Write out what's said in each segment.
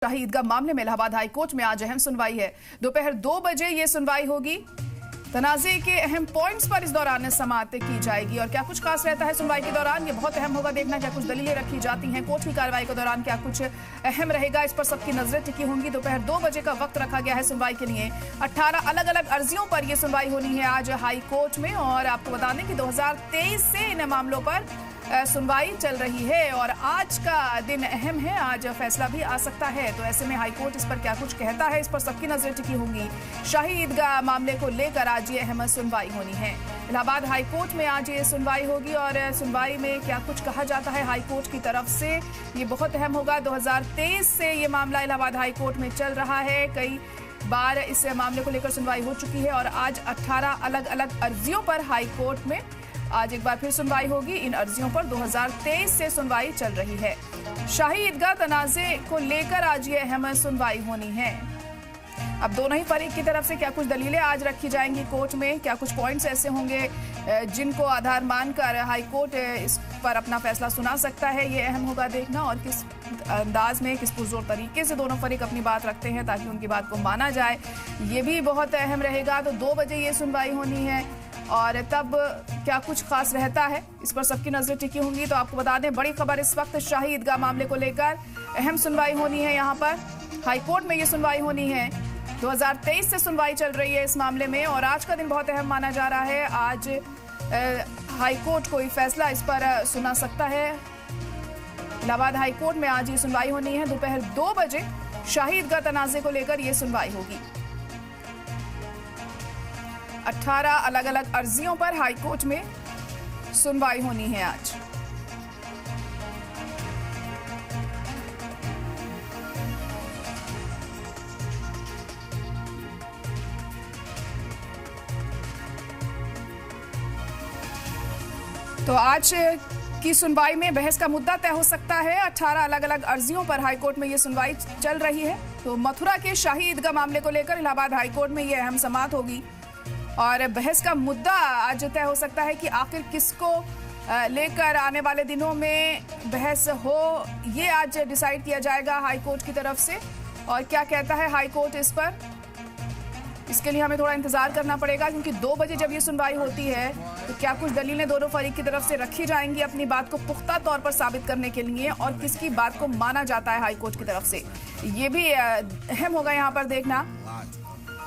शाही ईदगाह मामले में Allahabad high court में आज अहम सुनवाई है। दोपहर 2 बजे ये सुनवाई होगी। तनाज़े के अहम पॉइंट्स पर इस दौरान समाअत की जाएगी और क्या कुछ खास रहता है सुनवाई के दौरान, ये बहुत अहम होगा देखना। क्या कुछ दलीलें रखी जाती हैं कोर्ट की कार्रवाई के दौरान, क्या कुछ अहम रहेगा, इस पर सबकी नजरें टिकी होंगी। दोपहर 2 बजे का वक्त रखा गया है सुनवाई के लिए। 18 अलग अलग अर्जियों पर यह सुनवाई होनी है आज हाई कोर्ट में। और आपको बता दें कि 2023 से इन मामलों पर सुनवाई चल रही है और आज का दिन अहम है, आज फैसला भी आ सकता है। तो ऐसे में हाई कोर्ट इस पर क्या कुछ कहता है, इस पर सबकी नजरें टिकी होंगी। शाही ईदगाह मामले को लेकर आज ये अहम सुनवाई होनी है। इलाहाबाद हाई कोर्ट में आज ये सुनवाई होगी और सुनवाई में क्या कुछ कहा जाता है हाई कोर्ट की तरफ से, ये बहुत अहम होगा। 2023 से ये मामला इलाहाबाद हाई कोर्ट में चल रहा है। कई बार इस मामले को लेकर सुनवाई हो चुकी है और आज 18 अलग अलग अर्जियों पर हाई कोर्ट में आज एक बार फिर सुनवाई होगी। इन अर्जियों पर 2023 से सुनवाई चल रही है। शाही ईदगाह तनाज़े को लेकर आज ये अहम सुनवाई होनी है। अब दोनों ही फरीक की तरफ से क्या कुछ दलीलें आज रखी जाएंगी कोर्ट में, क्या कुछ पॉइंट्स ऐसे होंगे जिनको आधार मानकर हाई कोर्ट इस पर अपना फैसला सुना सकता है, ये अहम होगा देखना। और किस अंदाज में, किस पुरजोर तरीके से दोनों फरीक अपनी बात रखते हैं ताकि उनकी बात को माना जाए, ये भी बहुत अहम रहेगा। तो 2 बजे ये सुनवाई होनी है और तब क्या कुछ खास रहता है, इस पर सबकी नजरें टिकी होंगी। तो आपको बता दें बड़ी खबर इस वक्त, शाही ईदगाह मामले को लेकर अहम सुनवाई होनी है। यहाँ पर हाई कोर्ट में ये सुनवाई होनी है। 2023 से सुनवाई चल रही है इस मामले में और आज का दिन बहुत अहम माना जा रहा है। आज हाई कोर्ट कोई फैसला इस पर सुना सकता है। इलाहाबाद हाई कोर्ट में आज ये सुनवाई होनी है। दोपहर 2 बजे शाही ईदगाह तनाज़े को लेकर ये सुनवाई होगी। 18 अलग अलग अर्जियों पर हाई कोर्ट में सुनवाई होनी है आज। तो आज की सुनवाई में बहस का मुद्दा तय हो सकता है। 18 अलग अलग अर्जियों पर हाई कोर्ट में ये सुनवाई चल रही है। तो मथुरा के शाही ईदगाह मामले को लेकर इलाहाबाद हाई कोर्ट में ये अहम समाअत होगी और बहस का मुद्दा आज तय हो सकता है कि आखिर किसको लेकर आने वाले दिनों में बहस हो, ये आज डिसाइड किया जाएगा हाई कोर्ट की तरफ से। और क्या कहता है हाई कोर्ट इस पर, इसके लिए हमें थोड़ा इंतजार करना पड़ेगा क्योंकि 2 बजे जब ये सुनवाई होती है तो क्या कुछ दलीलें दोनों फरीक की तरफ से रखी जाएंगी अपनी बात को पुख्ता तौर पर साबित करने के लिए और किसकी बात को माना जाता है हाई कोर्ट की तरफ से, ये भी अहम होगा यहाँ पर देखना।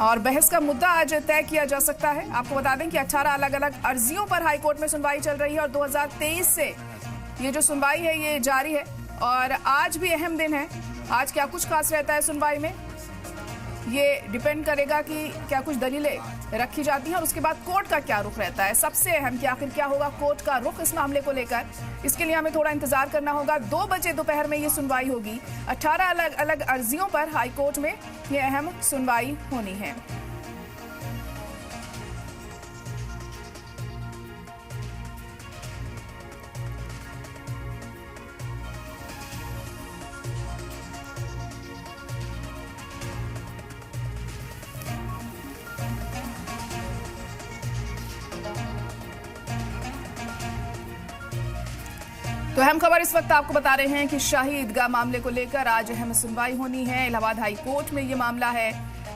और बहस का मुद्दा आज तय किया जा सकता है। आपको बता दें कि 18 अलग अलग अर्जियों पर हाई कोर्ट में सुनवाई चल रही है और 2023 से ये जो सुनवाई है ये जारी है और आज भी अहम दिन है। आज क्या कुछ खास रहता है सुनवाई में, ये डिपेंड करेगा कि क्या कुछ दलीलें रखी जाती हैं और उसके बाद कोर्ट का क्या रुख रहता है। सबसे अहम कि आखिर क्या होगा कोर्ट का रुख इस मामले को लेकर, इसके लिए हमें थोड़ा इंतजार करना होगा। 2 बजे दोपहर में ये सुनवाई होगी। 18 अलग अलग अर्जियों पर हाई कोर्ट में ये अहम सुनवाई होनी है। तो अहम खबर इस वक्त आपको बता रहे हैं कि शाही ईदगाह मामले को लेकर आज अहम सुनवाई होनी है। इलाहाबाद हाई कोर्ट में ये मामला है।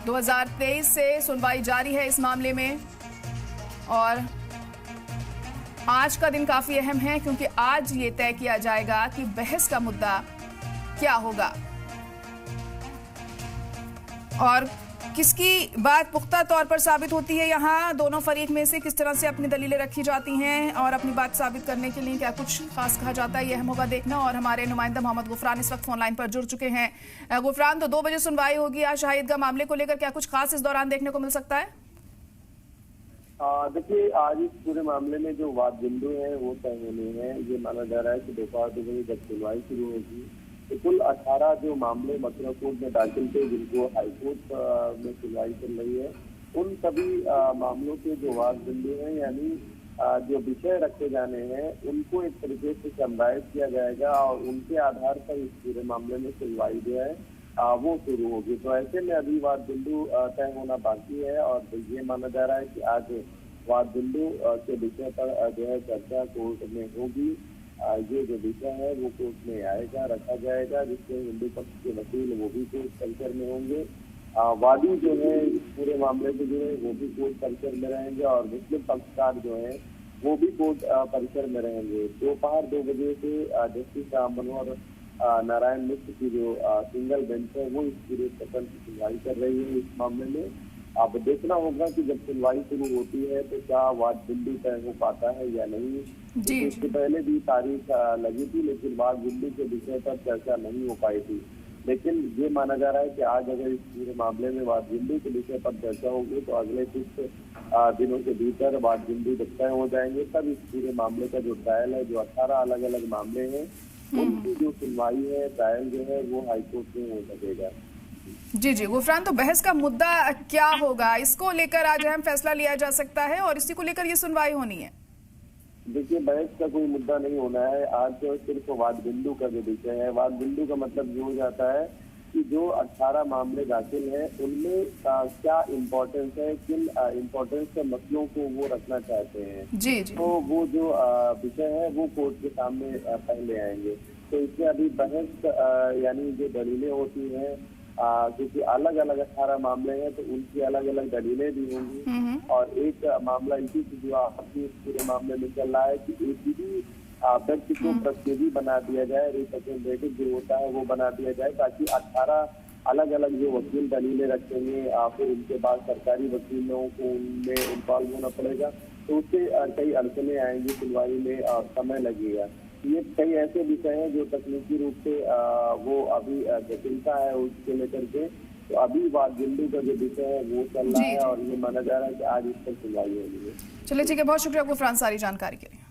2023 से सुनवाई जारी है इस मामले में और आज का दिन काफी अहम है क्योंकि आज ये तय किया जाएगा कि बहस का मुद्दा क्या होगा और किसकी बात पुख्ता तौर पर साबित होती है। यहाँ दोनों फरीक में से किस तरह से अपनी दलीलें रखी जाती हैं और अपनी बात साबित करने के लिए क्या कुछ खास कहा जाता है, ये अहम होगा देखना। और हमारे नुमाइंदा मोहम्मद गुफरान इस वक्त फोन लाइन पर जुड़ चुके हैं। गुफरान, तो 2 बजे सुनवाई होगी आज शाही ईदगाह मामले को लेकर, क्या कुछ खास इस दौरान देखने को मिल सकता है? देखिए, आज इस पूरे मामले में जो वाद बिंदु है वो तय होने हैं। ये माना जा रहा है कि दोपहर 2 बजे जब सुनवाई शुरू होगी तो कुल 18 जो मामले मथुरा कोर्ट में दाखिल थे जिनको हाई कोर्ट में सुनवाई चल रही है, उन सभी मामलों के जो वाद बिंदु हैं यानी जो विषय रखे जाने हैं उनको एक तरीके से समराइज किया जाएगा और उनके आधार पर इस पूरे मामले में सुनवाई जो है वो शुरू होगी। तो ऐसे में अभी वाद बिंदु तय होना बाकी है और ये माना जा रहा है कि आज वाद बिंदु के विषय पर जो है चर्चा कोर्ट में होगी ये जो विषय है वो कोर्ट में आएगा, रखा जाएगा, जिससे हिंदू पक्ष के वकील वो भी कोर्ट कल्चर में होंगे, वादी जो है इस पूरे मामले से जो है वो भी कोर्ट परिसर में रहेंगे और मुस्लिम पक्षकार जो है वो भी कोर्ट परिसर में रहेंगे। दोपहर 2 बजे से जस्टिस राम मनोहर नारायण मिश्र की जो सिंगल बेंच है वो इस पूरे प्रकरण की सुनवाई कर रही है। इस मामले में अब देखना होगा कि जब सुनवाई शुरू होती है तो क्या वाद बिंदु तय हो पाता है या नहीं। जी इससे पहले भी तारीख लगी थी, लेकिन वाद बिंदु के विषय पर चर्चा नहीं हो पाई थी। लेकिन ये माना जा रहा है कि आज अगर इस पूरे मामले में वाद बिंदु के विषय पर चर्चा होगी तो अगले कुछ दिनों के भीतर वाद बिंदु जब तय हो जाएंगे तब इस पूरे मामले का जो ट्रायल है, जो 18 अलग अलग मामले हैं उनकी जो सुनवाई है, ट्रायल जो है वो हाईकोर्ट में हो सकेगा। जी जी गुफरान, तो बहस का मुद्दा क्या होगा, इसको लेकर आज अहम फैसला लिया जा सकता है और इसी को लेकर ये सुनवाई होनी है? देखिए, बहस का कोई मुद्दा नहीं होना है आज, तो सिर्फ वाद बिंदु का जो विषय है। वाद बिंदु का मतलब ये हो जाता है कि जो 18 मामले दाखिल हैं उनमें क्या इम्पोर्टेंस है, किन इम्पोर्टेंस के मसलों को वो रखना चाहते हैं। जी जी। तो वो जो विषय है वो कोर्ट के सामने पहले आएंगे। तो इसमें अभी बहस यानी जो दलीलें होती हैं, क्योंकि अलग अलग 18 मामले हैं तो उनकी अलग अलग दलीलें भी होंगी। और एक मामला इसी से जो आपकी इस पूरे मामले में चल रहा है कि एसीबी व्यक्ति को प्रतिनिधि बना दिया जाए, रिप्रेजेंटेटिव जो होता है वो बना दिया जाए, ताकि 18 अलग अलग जो वकील दलीलें रखेंगे फिर उनके बाद सरकारी वकीलों को उनमें इन्वॉल्व होना पड़ेगा, तो उससे कई अड़चने आएंगी सुनवाई में और समय लगेगा। ये कई ऐसे विषय हैं जो तकनीकी रूप से वो अभी जटिलता है उसके लेकर के, तो अभी वाद बिंदु का जो विषय है वो चल रहा है और ये माना जा रहा है कि आज इस पर सुनवाई होगी। चलिए ठीक है, बहुत शुक्रिया गुफरान सारी जानकारी के लिए।